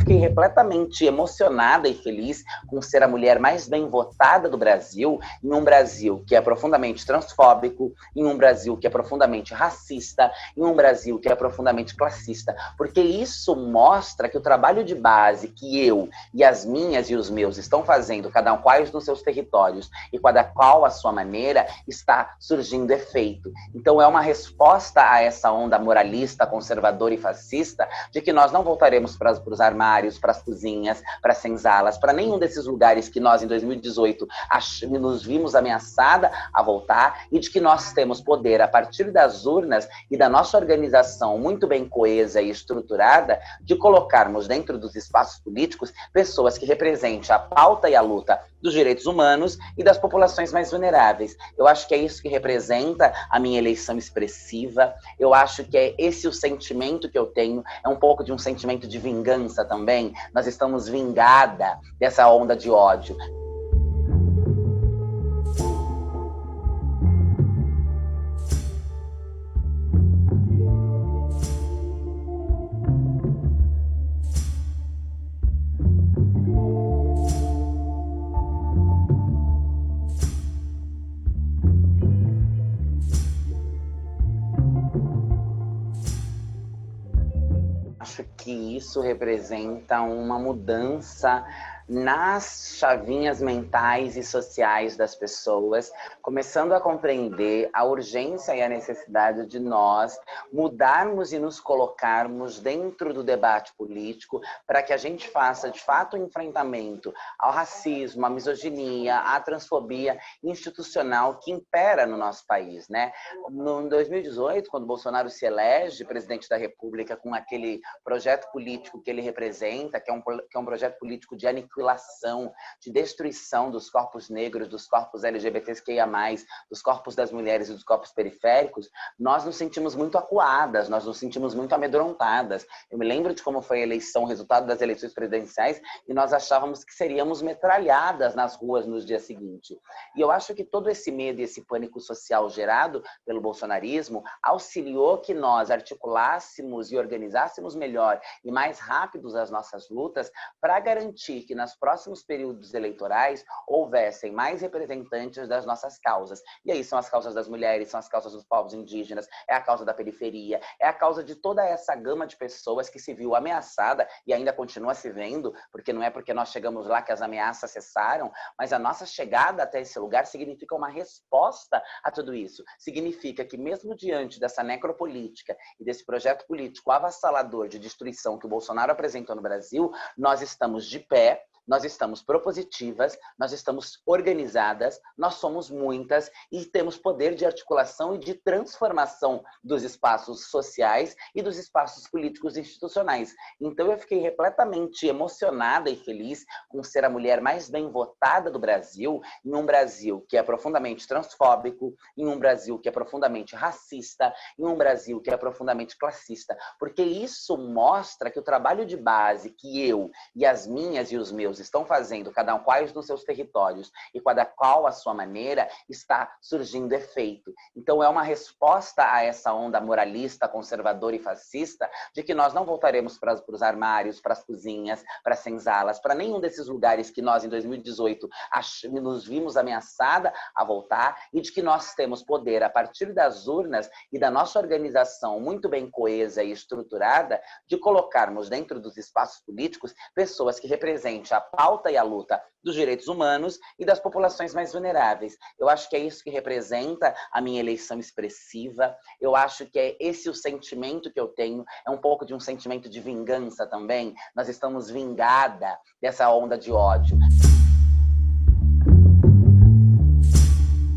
fiquei repletamente emocionada e feliz com ser a mulher mais bem votada do Brasil, em um Brasil que é profundamente transfóbico, em um Brasil que é profundamente racista, em um Brasil que é profundamente classista, porque isso mostra que o trabalho de base que eu e as minhas e os meus estão fazendo, cada um quais nos seus territórios e cada qual a sua maneira, está surgindo efeito. Então é uma resposta a essa onda moralista, conservadora e fascista de que nós não voltaremos para os armários, para as cozinhas, para as senzalas, para nenhum desses lugares que nós em 2018 nos vimos ameaçada a voltar, e de que nós temos poder a partir das urnas e da nossa organização muito bem coesa e estruturada de colocarmos dentro dos espaços políticos pessoas que representem a pauta e a luta dos direitos humanos e das populações mais vulneráveis. Eu acho que é isso que representa a minha eleição expressiva. Eu acho que é esse o sentimento que eu tenho, é um pouco de um sentimento de vingança também. Nós estamos vingada dessa onda de ódio. Acho que isso representa uma mudança nas chavinhas mentais e sociais das pessoas, começando a compreender a urgência e a necessidade de nós mudarmos e nos colocarmos dentro do debate político para que a gente faça, de fato, um enfrentamento ao racismo, à misoginia, à transfobia institucional que impera no nosso país, né? Em 2018, quando Bolsonaro se elege presidente da República com aquele projeto político que ele representa, que é um projeto político de aniquilação, de destruição dos corpos negros, dos corpos LGBTQIA+, dos corpos das mulheres e dos corpos periféricos, nós nos sentimos muito acuadas, nós nos sentimos muito amedrontadas. Eu me lembro de como foi a eleição, o resultado das eleições presidenciais, e nós achávamos que seríamos metralhadas nas ruas nos dias seguintes. E eu acho que todo esse medo e esse pânico social gerado pelo bolsonarismo auxiliou que nós articulássemos e organizássemos melhor e mais rápidos as nossas lutas para garantir que nos próximos períodos eleitorais houvessem mais representantes das nossas causas. E aí são as causas das mulheres, são as causas dos povos indígenas, é a causa da periferia, é a causa de toda essa gama de pessoas que se viu ameaçada e ainda continua se vendo, porque não é porque nós chegamos lá que as ameaças cessaram, mas a nossa chegada até esse lugar significa uma resposta a tudo isso. Significa que mesmo diante dessa necropolítica e desse projeto político avassalador de destruição que o Bolsonaro apresentou no Brasil, nós estamos de pé, nós estamos propositivas, nós estamos organizadas, nós somos muitas e temos poder de articulação e de transformação dos espaços sociais e dos espaços políticos e institucionais. Então eu fiquei repletamente emocionada e feliz com ser a mulher mais bem votada do Brasil, em um Brasil que é profundamente transfóbico, em um Brasil que é profundamente racista, em um Brasil que é profundamente classista, porque isso mostra que o trabalho de base que eu e as minhas e os meus estão fazendo, cada um quais nos seus territórios e cada qual a sua maneira, está surgindo efeito. Então é uma resposta a essa onda moralista, conservadora e fascista de que nós não voltaremos para os armários, para as cozinhas, para as senzalas, para nenhum desses lugares que nós em 2018 nos vimos ameaçada a voltar, e de que nós temos poder a partir das urnas e da nossa organização muito bem coesa e estruturada de colocarmos dentro dos espaços políticos pessoas que representem a pauta e a luta dos direitos humanos e das populações mais vulneráveis. Eu acho que é isso que representa a minha eleição expressiva. Eu acho que é esse o sentimento que eu tenho, é um pouco de um sentimento de vingança também. Nós estamos vingada dessa onda de ódio.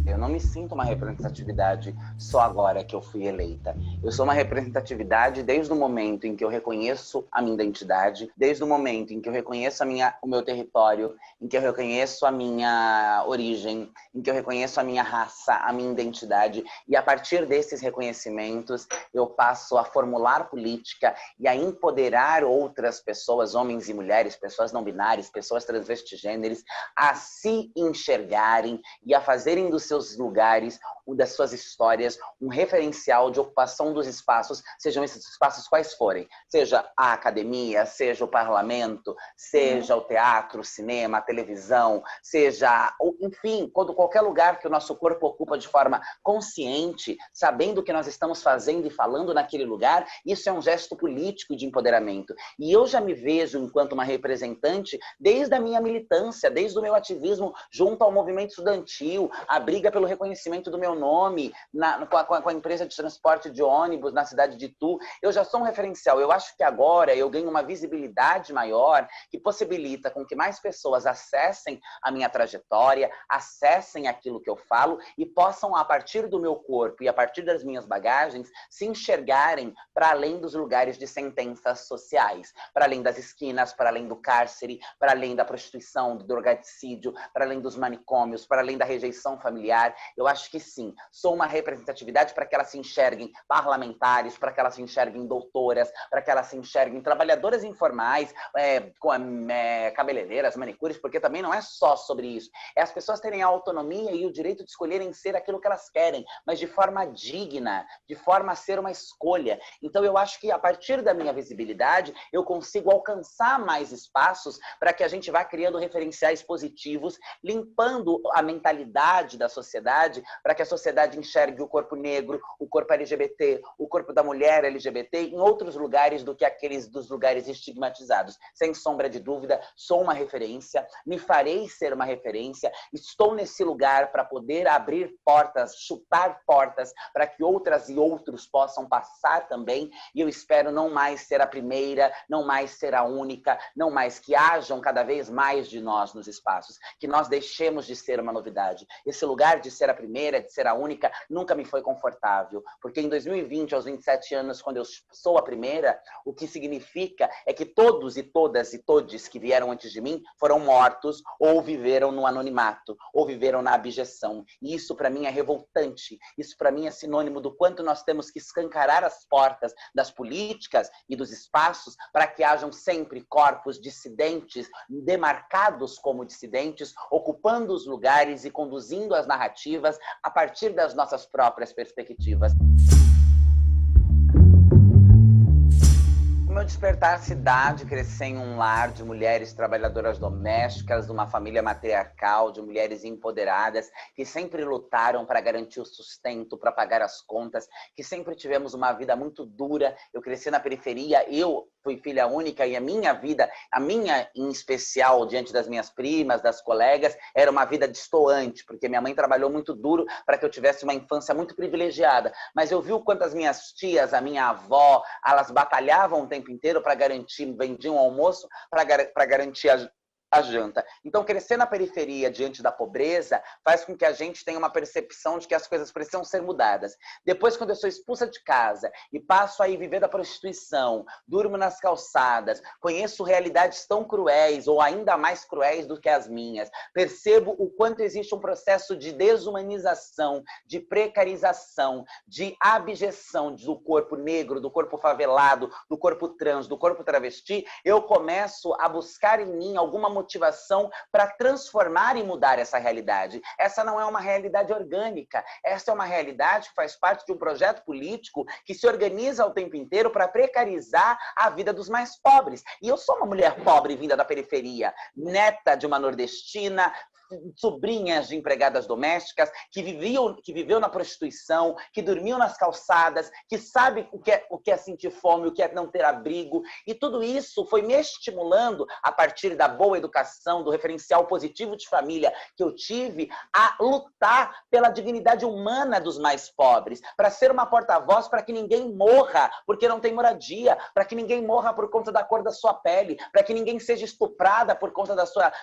Eu não me sinto uma representatividade só agora que eu fui eleita. Eu sou uma representatividade desde o momento em que eu reconheço a minha identidade, desde o momento em que eu reconheço o meu território, em que eu reconheço a minha origem, em que eu reconheço a minha raça, a minha identidade. E a partir desses reconhecimentos, eu passo a formular política e a empoderar outras pessoas, homens e mulheres, pessoas não binárias, pessoas transvestigêneres, a se enxergarem e a fazerem dos seus lugares, das suas histórias, um referencial de ocupação dos espaços, sejam esses espaços quais forem, seja a academia, seja o parlamento, seja o teatro, o cinema, a televisão, seja, enfim, qualquer lugar que o nosso corpo ocupa de forma consciente, sabendo o que nós estamos fazendo e falando naquele lugar, isso é um gesto político de empoderamento. E eu já me vejo enquanto uma representante desde a minha militância, desde o meu ativismo junto ao movimento estudantil, a briga pelo reconhecimento do meu nome com a empresa de transporte de ônibus na cidade de Itu. Eu já sou um referencial. Eu acho que agora eu ganho uma visibilidade maior que possibilita com que mais pessoas acessem a minha trajetória, acessem aquilo que eu falo e possam, a partir do meu corpo e a partir das minhas bagagens, se enxergarem para além dos lugares de sentenças sociais, para além das esquinas, para além do cárcere, para além da prostituição, do drogaticídio, para além dos manicômios, para além da rejeição familiar. Eu acho que sim, sou uma representatividade para que elas se enxerguem parlamentares, para que elas se enxerguem doutoras, para que elas se enxerguem trabalhadoras informais, cabeleireiras, manicures, porque também não é só sobre isso. É as pessoas terem a autonomia e o direito de escolherem ser aquilo que elas querem, mas de forma digna, de forma a ser uma escolha. Então eu acho que a partir da minha visibilidade, eu consigo alcançar mais espaços para que a gente vá criando referenciais positivos, limpando a mentalidade da sociedade, para que a sociedade enxergue o corpo negro, o corpo LGBT, o corpo da mulher LGBT em outros lugares do que aqueles dos lugares estigmatizados. Sem sombra de dúvida, sou uma referência, me farei ser uma referência, estou nesse lugar para poder abrir portas, chutar portas, para que outras e outros possam passar também, e eu espero não mais ser a primeira, não mais ser a única, não mais que hajam cada vez mais de nós nos espaços, que nós deixemos de ser uma novidade. Esse lugar de ser a primeira, de ser a única, nunca me foi confortável, porque em 2020, aos 27 anos, quando eu sou a primeira, o que significa é que todos e todas e todes que vieram antes de mim foram mortos ou viveram no anonimato, ou viveram na abjeção. E isso para mim é revoltante, isso para mim é sinônimo do quanto nós temos que escancarar as portas das políticas e dos espaços para que hajam sempre corpos dissidentes, demarcados como dissidentes, ocupando os lugares e conduzindo as narrativas a partir das nossas próprias perspectivas. O meu despertar se dá de crescer em um lar de mulheres trabalhadoras domésticas, de uma família matriarcal, de mulheres empoderadas, que sempre lutaram para garantir o sustento, para pagar as contas, que sempre tivemos uma vida muito dura. Eu cresci na periferia, eu fui filha única e a minha vida, a minha em especial, diante das minhas primas, das colegas, era uma vida destoante, porque minha mãe trabalhou muito duro para que eu tivesse uma infância muito privilegiada. Mas eu vi o quanto as minhas tias, a minha avó, elas batalhavam o tempo inteiro para garantir, vendiam o almoço para garantir a janta. Então, crescer na periferia diante da pobreza faz com que a gente tenha uma percepção de que as coisas precisam ser mudadas. Depois, quando eu sou expulsa de casa e passo a viver da prostituição, durmo nas calçadas, conheço realidades tão cruéis ou ainda mais cruéis do que as minhas, percebo o quanto existe um processo de desumanização, de precarização, de abjeção do corpo negro, do corpo favelado, do corpo trans, do corpo travesti, eu começo a buscar em mim alguma motivação para transformar e mudar essa realidade. Essa não é uma realidade orgânica, essa é uma realidade que faz parte de um projeto político que se organiza o tempo inteiro para precarizar a vida dos mais pobres. E eu sou uma mulher pobre vinda da periferia, neta de uma nordestina, sobrinhas de empregadas domésticas, que viveu na prostituição, que dormiu nas calçadas, que sabe o que é sentir fome, o que é não ter abrigo. E tudo isso foi me estimulando, a partir da boa educação, do referencial positivo de família que eu tive, a lutar pela dignidade humana dos mais pobres, para ser uma porta-voz para que ninguém morra porque não tem moradia, para que ninguém morra por conta da cor da sua pele, para que ninguém seja estuprada por conta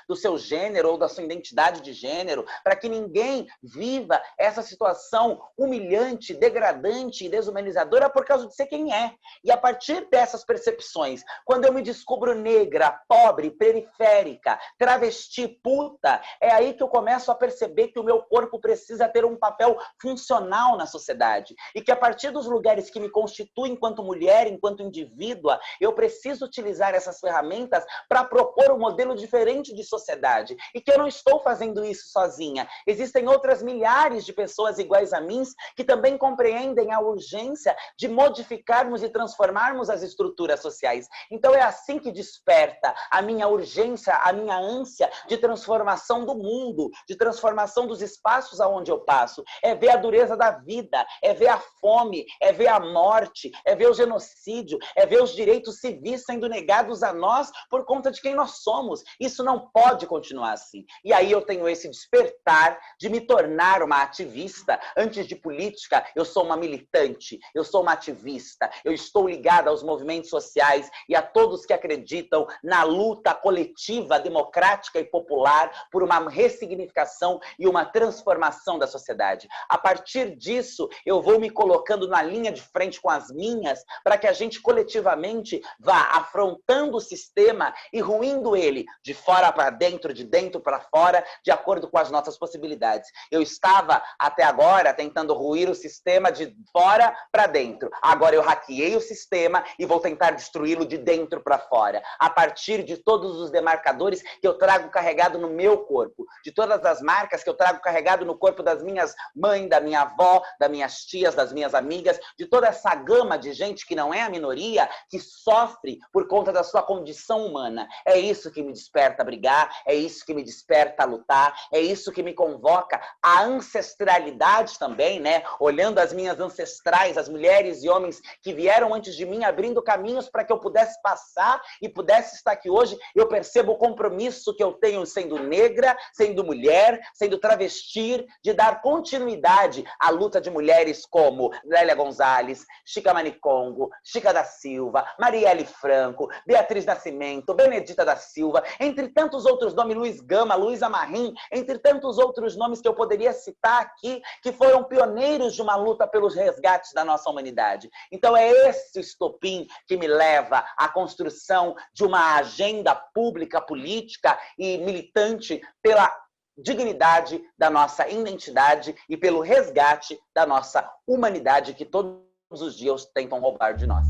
do seu gênero ou da sua identidade de gênero, para que ninguém viva essa situação humilhante, degradante e desumanizadora por causa de ser quem é. E a partir dessas percepções, quando eu me descubro negra, pobre, periférica, travesti, puta, é aí que eu começo a perceber que o meu corpo precisa ter um papel funcional na sociedade e que a partir dos lugares que me constituem enquanto mulher, enquanto indivídua, eu preciso utilizar essas ferramentas para propor um modelo diferente de sociedade e que eu não estou fazendo isso sozinha. Existem outras milhares de pessoas iguais a mim que também compreendem a urgência de modificarmos e transformarmos as estruturas sociais. Então é assim que desperta a minha urgência, a minha ânsia de transformação do mundo, de transformação dos espaços aonde eu passo. É ver a dureza da vida, é ver a fome, é ver a morte, é ver o genocídio, é ver os direitos civis sendo negados a nós por conta de quem nós somos. Isso não pode continuar assim. E aí eu tenho esse despertar de me tornar uma ativista. Antes de política, eu sou uma militante, eu sou uma ativista, eu estou ligada aos movimentos sociais e a todos que acreditam na luta coletiva, democrática e popular por uma ressignificação e uma transformação da sociedade. A partir disso, eu vou me colocando na linha de frente com as minhas para que a gente coletivamente vá afrontando o sistema e ruindo ele de fora para dentro, de dentro para fora, de acordo com as nossas possibilidades. Eu estava até agora tentando ruir o sistema de fora para dentro. Agora eu hackeei o sistema e vou tentar destruí-lo de dentro para fora, a partir de todos os demarcadores que eu trago carregado no meu corpo, de todas as marcas que eu trago carregado no corpo das minhas mães, da minha avó, das minhas tias, das minhas amigas, de toda essa gama de gente que não é a minoria, que sofre por conta da sua condição humana. É isso que me desperta a brigar, é isso que me desperta a lutar, é isso que me convoca a ancestralidade também, né? Olhando as minhas ancestrais, as mulheres e homens que vieram antes de mim, abrindo caminhos para que eu pudesse passar e pudesse estar aqui hoje, eu percebo o compromisso que eu tenho sendo negra, sendo mulher, sendo travesti, de dar continuidade à luta de mulheres como Lélia Gonzalez, Chica Manicongo, Chica da Silva, Marielle Franco, Beatriz Nascimento, Benedita da Silva, entre tantos outros nomes, Luiz Gama, Luísa Marim, entre tantos outros nomes que eu poderia citar aqui, que foram pioneiros de uma luta pelos resgates da nossa humanidade. Então é esse estopim que me leva à construção de uma agenda pública, política e militante pela dignidade da nossa identidade e pelo resgate da nossa humanidade que todos os dias tentam roubar de nós.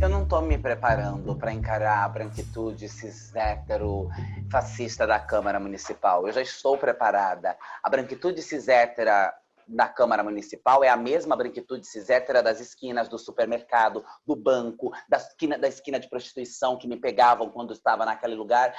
Eu não estou me preparando para encarar a branquitude cis hétero fascista da Câmara Municipal. Eu já estou preparada. A branquitude cis hétera da Câmara Municipal é a mesma branquitude cis hétera das esquinas do supermercado, do banco, da esquina de prostituição que me pegavam quando estava naquele lugar.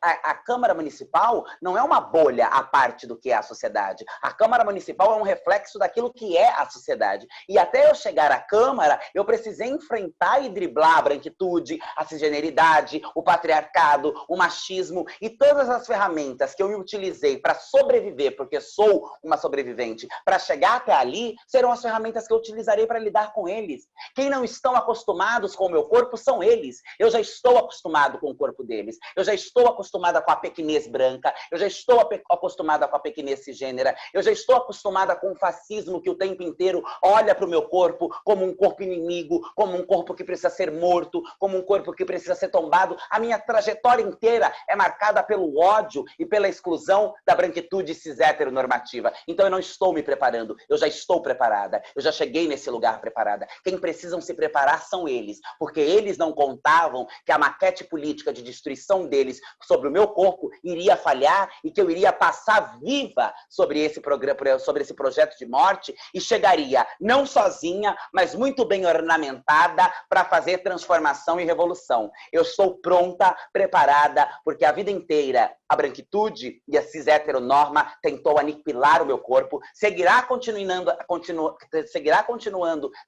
A Câmara Municipal não é uma bolha à parte do que é a sociedade. A Câmara Municipal é um reflexo daquilo que é a sociedade. E até eu chegar à Câmara, eu precisei enfrentar e driblar a branquitude, a cisgeneridade, o patriarcado, o machismo e todas as ferramentas que eu utilizei para sobreviver, porque sou uma sobrevivente, para chegar até ali, serão as ferramentas que eu utilizarei para lidar com eles. Quem não estão acostumados com o meu corpo são eles. Eu já estou acostumado com o corpo deles. Eu já estou acostumada com a pequenez branca. Eu já estou acostumada com a pequenez cisgênera. Eu já estou acostumada com o fascismo que o tempo inteiro olha para o meu corpo como um corpo inimigo, como um corpo que precisa ser morto, como um corpo que precisa ser tombado. A minha trajetória inteira é marcada pelo ódio e pela exclusão da branquitude cis heteronormativa. Então eu não estou me preparando, eu já estou preparada, eu já cheguei nesse lugar preparada. Quem precisam se preparar são eles, porque eles não contavam que a maquete política de destruição deles sobre o meu corpo iria falhar e que eu iria passar viva sobre esse programa, sobre esse projeto de morte e chegaria não sozinha, mas muito bem ornamentada para fazer transformação e revolução. Eu estou pronta, preparada, porque a vida inteira a branquitude e a cis heteronorma tentou aniquilar o meu corpo, seguirá continuando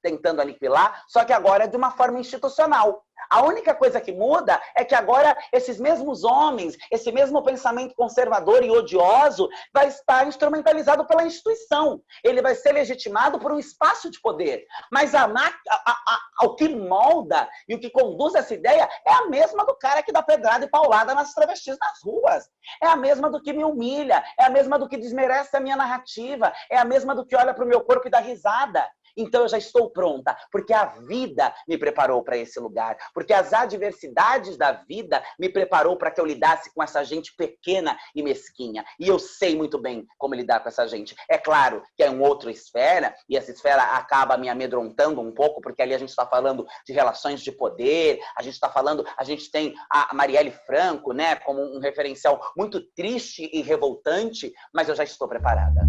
tentando aniquilar, só que agora é de uma forma institucional. A única coisa que muda é que agora esses mesmos homens, esse mesmo pensamento conservador e odioso vai estar instrumentalizado pela instituição. Ele vai ser legitimado por um espaço de poder. Mas o que molda e o que conduz essa ideia é a mesma do cara que dá pedrada e paulada nas travestis nas ruas. É a mesma do que me humilha, é a mesma do que desmerece a minha narrativa, é a mesma do que olha para o meu corpo e dá risada. então eu já estou pronta, porque a vida me preparou para esse lugar, porque as adversidades da vida me preparou para que eu lidasse com essa gente pequena e mesquinha. E eu sei muito bem como lidar com essa gente. É claro que é uma outra esfera, e essa esfera acaba me amedrontando um pouco, porque ali a gente está falando de relações de poder, a gente tem a Marielle Franco, né, como um referencial muito triste e revoltante, mas eu já estou preparada.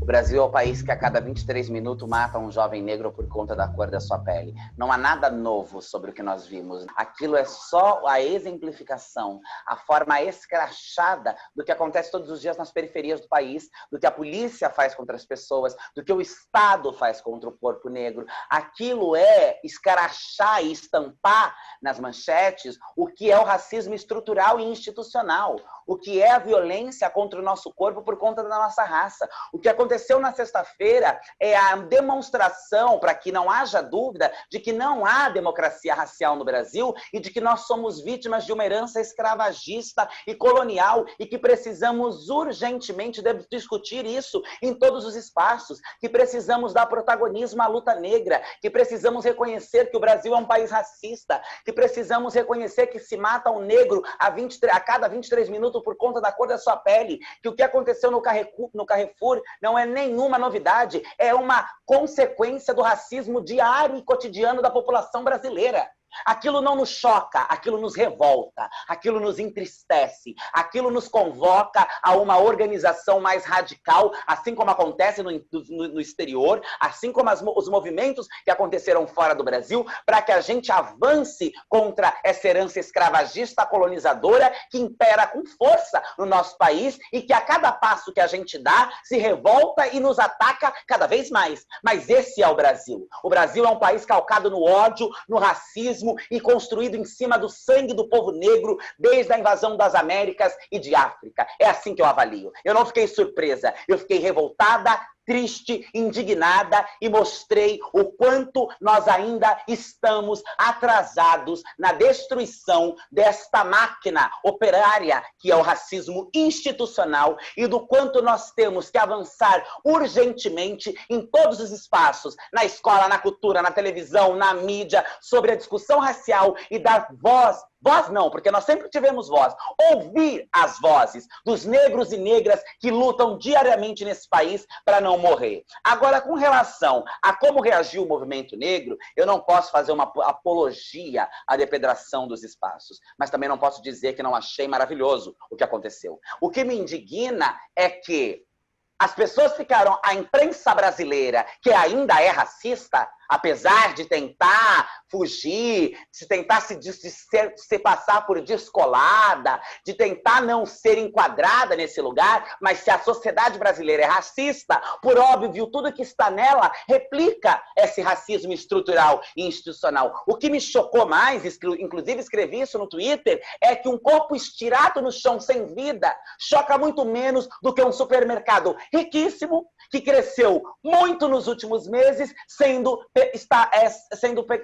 O Brasil é o país que a cada 23 minutos mata um jovem negro por conta da cor da sua pele. Não há nada novo sobre o que nós vimos. Aquilo é só a exemplificação, a forma escrachada do que acontece todos os dias nas periferias do país, do que a polícia faz contra as pessoas, do que o Estado faz contra o corpo negro. Aquilo é escrachar e estampar nas manchetes o que é o racismo estrutural e institucional, o que é a violência contra o nosso corpo por conta da nossa raça. O que aconteceu na sexta-feira é a demonstração, para que não haja dúvida, de que não há democracia racial no Brasil e de que nós somos vítimas de uma herança escravagista e colonial e que precisamos urgentemente discutir isso em todos os espaços, que precisamos dar protagonismo à luta negra, que precisamos reconhecer que o Brasil é um país racista, que precisamos reconhecer que se mata um negro a cada 23 minutos por conta da cor da sua pele, que o que aconteceu no Carrefour não é nenhuma novidade, é uma consequência do racismo diário e cotidiano da população brasileira. Aquilo não nos choca, aquilo nos revolta, aquilo nos entristece, aquilo nos convoca a uma organização mais radical, assim como acontece no exterior, assim como os movimentos que aconteceram fora do Brasil, para que a gente avance contra essa herança escravagista colonizadora que impera com força no nosso país e que a cada passo que a gente dá se revolta e nos ataca cada vez mais. Mas esse é o Brasil. O Brasil é um país calcado no ódio, no racismo, e construído em cima do sangue do povo negro desde a invasão das Américas e de África. É assim que eu avalio. Eu não fiquei surpresa, eu fiquei revoltada, triste, indignada e mostrei o quanto nós ainda estamos atrasados na destruição desta máquina operária que é o racismo institucional e do quanto nós temos que avançar urgentemente em todos os espaços, na escola, na cultura, na televisão, na mídia, sobre a discussão racial e dar voz não, porque nós sempre tivemos voz. Ouvir as vozes dos negros e negras que lutam diariamente nesse país para não morrer. Agora, com relação a como reagiu o movimento negro, eu não posso fazer uma apologia à depredação dos espaços, mas também não posso dizer que não achei maravilhoso o que aconteceu. O que me indigna é que as pessoas ficaram, a imprensa brasileira, que ainda é racista, apesar de tentar fugir, de tentar se passar por descolada, de tentar não ser enquadrada nesse lugar, mas se a sociedade brasileira é racista, por óbvio, tudo que está nela replica esse racismo estrutural e institucional. O que me chocou mais, inclusive escrevi isso no Twitter, é que um corpo estirado no chão sem vida choca muito menos do que um supermercado riquíssimo, que cresceu muito nos últimos meses,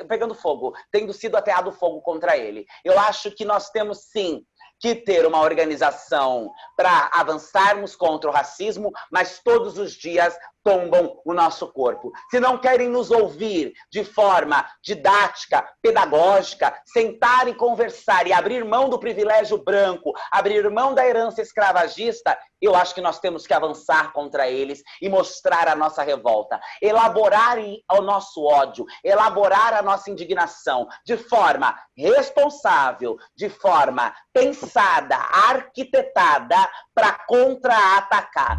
pegando fogo, tendo sido ateado fogo contra ele. Eu acho que nós temos, sim, que ter uma organização para avançarmos contra o racismo, mas todos os dias tombam o nosso corpo. Se não querem nos ouvir de forma didática, pedagógica, sentar e conversar e abrir mão do privilégio branco, abrir mão da herança escravagista, eu acho que nós temos que avançar contra eles e mostrar a nossa revolta, elaborar o nosso ódio, elaborar a nossa indignação de forma responsável, de forma pensada, arquitetada para contra-atacar.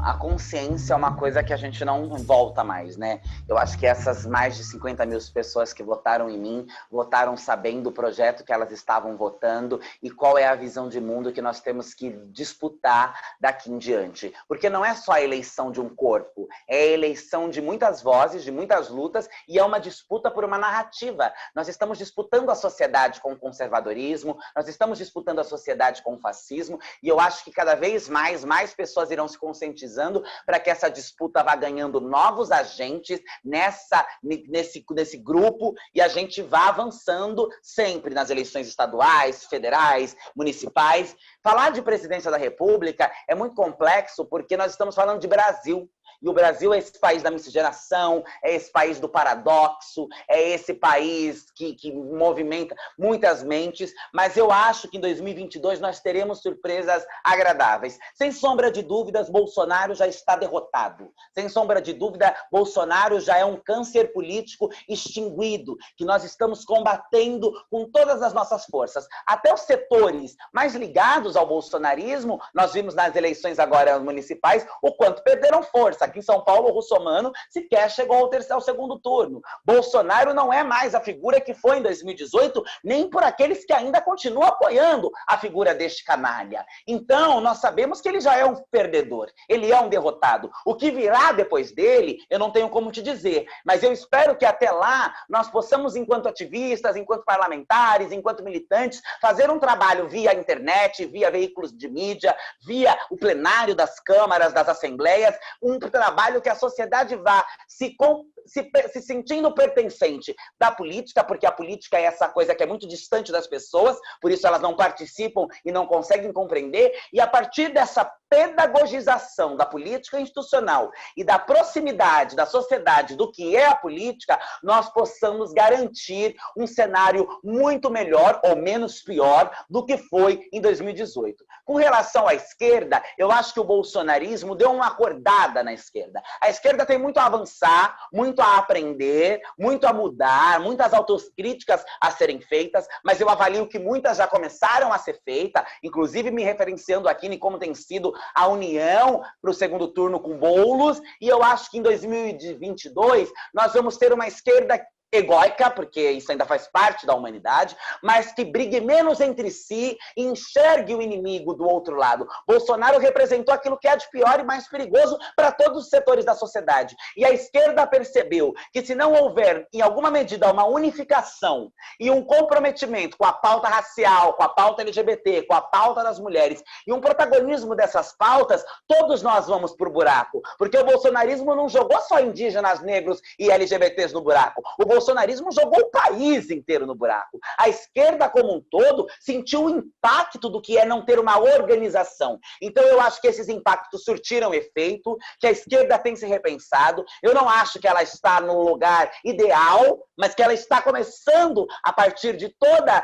A consciência é uma coisa que a gente não volta mais, né? Eu acho que essas mais de 50 mil pessoas que votaram em mim, votaram sabendo o projeto que elas estavam votando e qual é a visão de mundo que nós temos que disputar daqui em diante. Porque não é só a eleição de um corpo, é a eleição de muitas vozes, de muitas lutas, e é uma disputa por uma narrativa. Nós estamos disputando a sociedade com o conservadorismo, nós estamos disputando a sociedade com o fascismo, e eu acho que cada vez mais pessoas irão se conscientizando conversando para que essa disputa vá ganhando novos agentes nesse grupo e a gente vá avançando sempre nas eleições estaduais, federais, municipais. Falar de presidência da República é muito complexo porque nós estamos falando de Brasil. E o Brasil é esse país da miscigenação, é esse país do paradoxo, é esse país que movimenta muitas mentes, mas eu acho que em 2022 nós teremos surpresas agradáveis. Sem sombra de dúvidas, Bolsonaro já está derrotado. Sem sombra de dúvida, Bolsonaro já é um câncer político extinguido, que nós estamos combatendo com todas as nossas forças. Até os setores mais ligados ao bolsonarismo, nós vimos nas eleições agora municipais o quanto perderam força. Aqui em São Paulo, o Russomano sequer chegou ao segundo turno. Bolsonaro não é mais a figura que foi em 2018, nem por aqueles que ainda continuam apoiando a figura deste canalha. Então, nós sabemos que ele já é um perdedor, ele é um derrotado. O que virá depois dele, eu não tenho como te dizer, mas eu espero que até lá nós possamos, enquanto ativistas, enquanto parlamentares, enquanto militantes, fazer um trabalho via internet, via veículos de mídia, via o plenário das câmaras, das assembleias, um trabalho que a sociedade vá se sentindo pertencente da política, porque a política é essa coisa que é muito distante das pessoas, por isso elas não participam e não conseguem compreender, e a partir dessa pedagogização da política institucional e da proximidade da sociedade do que é a política, nós possamos garantir um cenário muito melhor ou menos pior do que foi em 2018. Com relação à esquerda, eu acho que o bolsonarismo deu uma acordada na esquerda. A esquerda tem muito a avançar, muito a aprender, muito a mudar, muitas autocríticas a serem feitas, mas eu avalio que muitas já começaram a ser feitas, inclusive me referenciando aqui em como tem sido a união para o segundo turno com Boulos, e eu acho que em 2022 nós vamos ter uma esquerda egóica, porque isso ainda faz parte da humanidade, mas que brigue menos entre si e enxergue o inimigo do outro lado. Bolsonaro representou aquilo que é de pior e mais perigoso para todos os setores da sociedade. E a esquerda percebeu que se não houver, em alguma medida, uma unificação e um comprometimento com a pauta racial, com a pauta LGBT, com a pauta das mulheres, e um protagonismo dessas pautas, todos nós vamos pro buraco. Porque o bolsonarismo não jogou só indígenas, negros e LGBTs no buraco. O bolsonarismo jogou o país inteiro no buraco. A esquerda como um todo sentiu o impacto do que é não ter uma organização. Então eu acho que esses impactos surtiram efeito, que a esquerda tem se repensado. Eu não acho que ela está no lugar ideal, mas que ela está começando, a partir de toda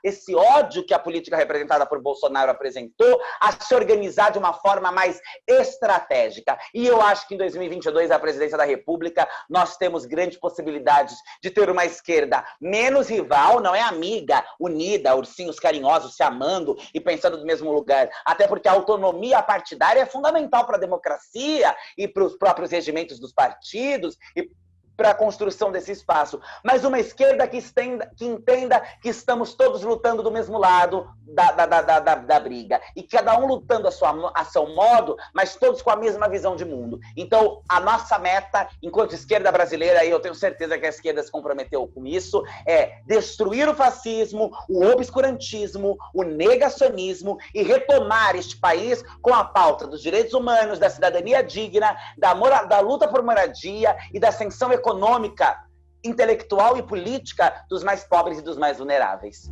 esse ódio que a política representada por Bolsonaro apresentou, a se organizar de uma forma mais estratégica. E eu acho que em 2022, a presidência da República, nós temos grandes possibilidades de ter uma esquerda menos rival, não é amiga, unida, ursinhos carinhosos se amando e pensando no mesmo lugar. Até porque a autonomia partidária é fundamental para a democracia e para os próprios regimentos dos partidos e para a construção desse espaço, mas uma esquerda que entenda que estamos todos lutando do mesmo lado da briga, e cada um lutando a seu modo, mas todos com a mesma visão de mundo. Então, a nossa meta, enquanto esquerda brasileira, e eu tenho certeza que a esquerda se comprometeu com isso, é destruir o fascismo, o obscurantismo, o negacionismo e retomar este país com a pauta dos direitos humanos, da cidadania digna, da luta por moradia e da ascensão econômica, intelectual e política dos mais pobres e dos mais vulneráveis.